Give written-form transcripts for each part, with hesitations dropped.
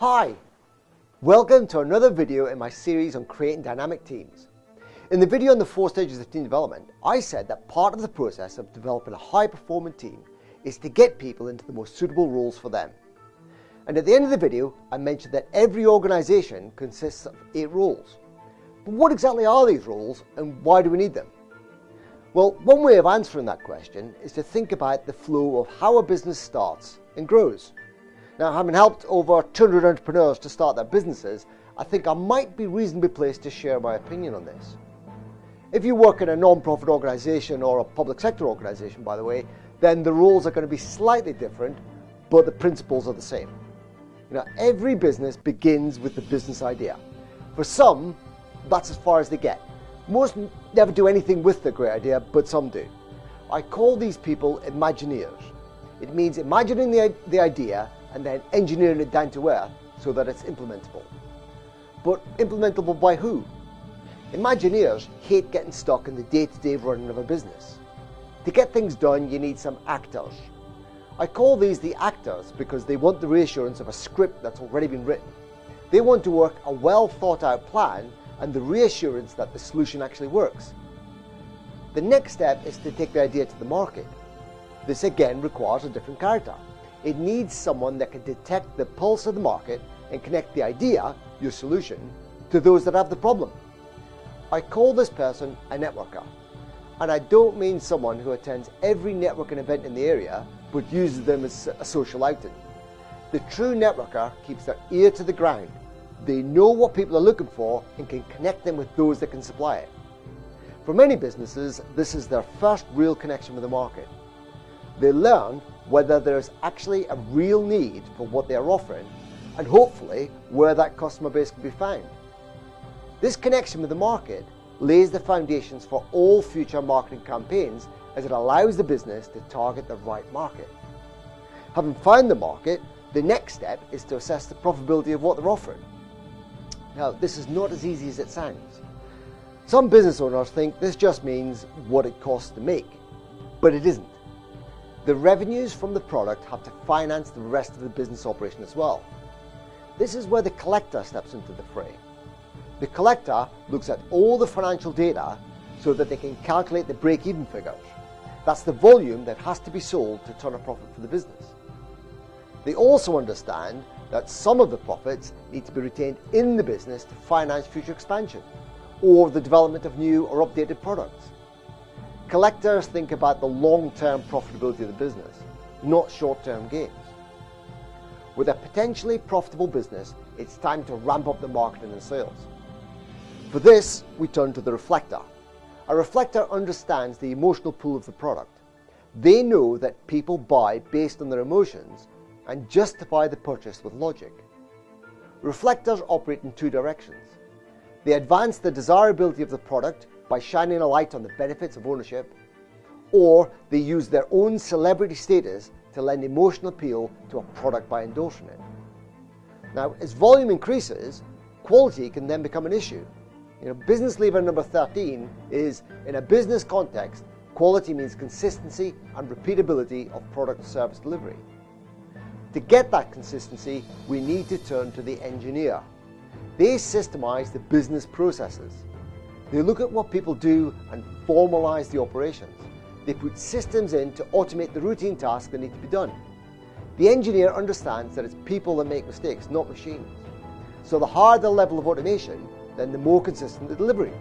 Hi, welcome to another video in my series on creating dynamic teams. In the video on the 4 stages of team development, I said that part of the process of developing a high-performing team is to get people into the most suitable roles for them. And at the end of the video, I mentioned that every organization consists of 8 roles. But what exactly are these roles and why do we need them? Well, one way of answering that question is to think about the flow of how a business starts and grows. Now, having helped over 200 entrepreneurs to start their businesses, I think I might be reasonably placed to share my opinion on this. If you work in a non-profit organization or a public sector organization, by the way, then the roles are going to be slightly different, but the principles are the same. Every business begins with the business idea. For some, that's as far as they get. Most never do anything with the great idea, but some do. I call these people Imagineers. It means imagining the idea and then engineering it down to earth so that it's implementable. But implementable by who? Imagineers hate getting stuck in the day-to-day running of a business. To get things done, you need some actors. I call these the actors because they want the reassurance of a script that's already been written. They want to work a well-thought-out plan and the reassurance that the solution actually works. The next step is to take the idea to the market. This again requires a different character. It needs someone that can detect the pulse of the market and connect the idea, your solution, to those that have the problem. I call this person a networker. And I don't mean someone who attends every networking event in the area, but uses them as a social outing. The true networker keeps their ear to the ground. They know what people are looking for and can connect them with those that can supply it. For many businesses, this is their first real connection with the market. They learn whether there is actually a real need for what they are offering and hopefully where that customer base can be found. This connection with the market lays the foundations for all future marketing campaigns as it allows the business to target the right market. Having found the market, the next step is to assess the profitability of what they're offering. Now, this is not as easy as it sounds. Some business owners think this just means what it costs to make, but it isn't. The revenues from the product have to finance the rest of the business operation as well. This is where the collector steps into the fray. The collector looks at all the financial data so that they can calculate the break-even figures. That's the volume that has to be sold to turn a profit for the business. They also understand that some of the profits need to be retained in the business to finance future expansion or the development of new or updated products. Collectors think about the long-term profitability of the business, not short-term gains. With a potentially profitable business, it's time to ramp up the marketing and sales. For this, we turn to the reflector. A reflector understands the emotional pull of the product. They know that people buy based on their emotions and justify the purchase with logic. Reflectors operate in 2 directions. They advance the desirability of the product by shining a light on the benefits of ownership, or they use their own celebrity status to lend emotional appeal to a product by endorsing it. Now, as volume increases, quality can then become an issue. Business lever number 13 is, in a business context, quality means consistency and repeatability of product or service delivery. To get that consistency, we need to turn to the engineer. They systemize the business processes. They look at what people do and formalize the operations. They put systems in to automate the routine tasks that need to be done. The engineer understands that it's people that make mistakes, not machines. So the higher the level of automation, then the more consistent the delivery.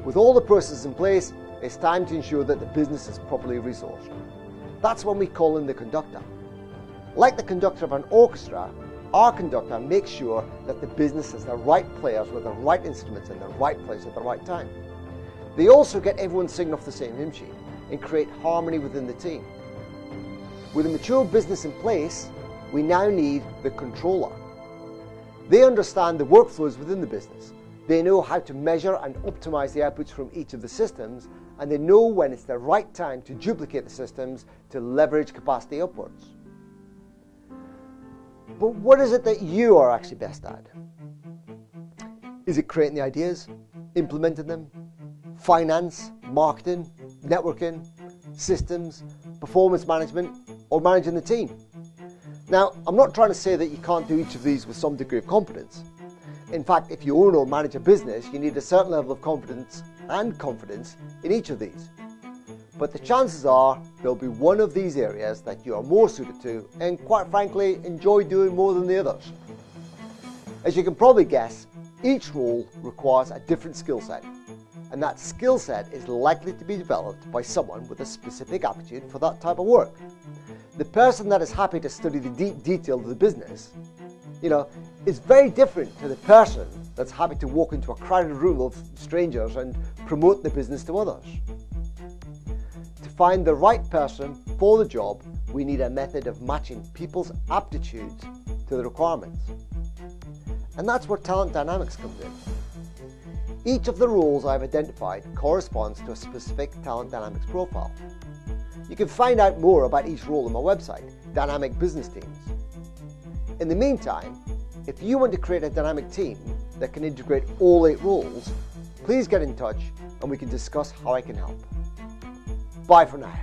With all the processes in place, it's time to ensure that the business is properly resourced. That's when we call in the conductor. Like the conductor of an orchestra, our conductor makes sure that the business has the right players with the right instruments in the right place at the right time. They also get everyone singing off the same hymn sheet and create harmony within the team. With a mature business in place, we now need the controller. They understand the workflows within the business. They know how to measure and optimize the outputs from each of the systems, and they know when it's the right time to duplicate the systems to leverage capacity upwards. But what is it that you are actually best at? Is it creating the ideas, implementing them, finance, marketing, networking, systems, performance management, or managing the team? Now, I'm not trying to say that you can't do each of these with some degree of confidence. In fact, if you own or manage a business, you need a certain level of confidence in each of these. But the chances are there'll be one of these areas that you are more suited to and, quite frankly, enjoy doing more than the others. As you can probably guess, each role requires a different skill set, and that skill set is likely to be developed by someone with a specific aptitude for that type of work. The person that is happy to study the deep detail of the business, is very different to the person that's happy to walk into a crowded room of strangers and promote the business to others. To find the right person for the job, we need a method of matching people's aptitudes to the requirements. And that's where talent dynamics comes in. Each of the roles I've identified corresponds to a specific talent dynamics profile. You can find out more about each role on my website, Dynamic Business Teams. In the meantime, if you want to create a dynamic team that can integrate all 8 roles, please get in touch and we can discuss how I can help. Bye for now.